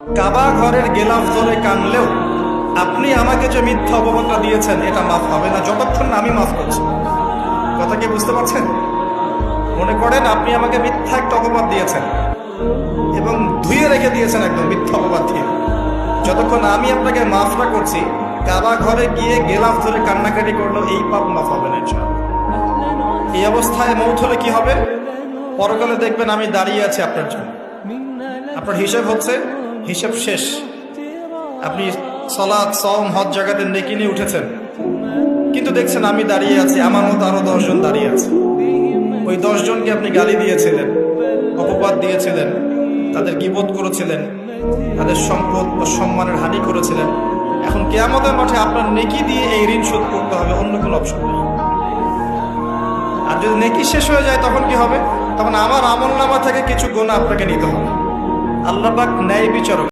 কাবা ঘরের গেলাফ ধরে কানলেও আপনি আমাকে যে মিথ্যা অপবাদটা দিয়েছেন এটা মাফ হবে না যতক্ষণ না আমি মাফ করছি। কথা কি বুঝতে পারছেন? মনে করেন আপনি আমাকে মিথ্যা একটা অপবাদ দিয়েছেন এবং ধুয়ে রেখে দিয়েছেন একদম মিথ্যা অপবাদ দিয়ে। যতক্ষণ আমি আপনাকে মাফ না করছি, কাবা ঘরে গিয়ে গেলাফ ধরে কান্নাকাটি করলো এই পাপ মাফ হবে না ইনশাআল্লাহ। এই অবস্থায় মৌত হলে কি হবে? পরকালে দেখবেন আমি দাঁড়িয়ে আছি আপনার জন্য, আপনার হিসাব হচ্ছে, হিসাব শেষ। আপনি সালাত, সওম, হজ জাকাতে নেকি নিয়ে উঠেছেন, কিন্তু দেখছেন আমি দাঁড়িয়ে আছি, আমার মতো আরো 10 জন দাঁড়িয়ে আছে। ওই 10 জনকে আপনি গালি দিয়েছিলেন, অপবাদ দিয়েছিলেন, তাদের গীবত করেছিলেন, তাদের সম্পদ ও সম্মানের হানি করেছিলেন। এখন কিয়ামতের মাঠে আপনার নেকি দিয়ে এই ঋণ শোধ করতে হবে, অন্য কোনো অপশন নেই। আর যদি নেকি শেষ হয়ে যায় তখন কি হবে? তখন আমার আমলনামা থেকে কিছু গুনাহ আপনাকে নিতে হবে। আল্লাহ পাক ন্যায় বিচারক।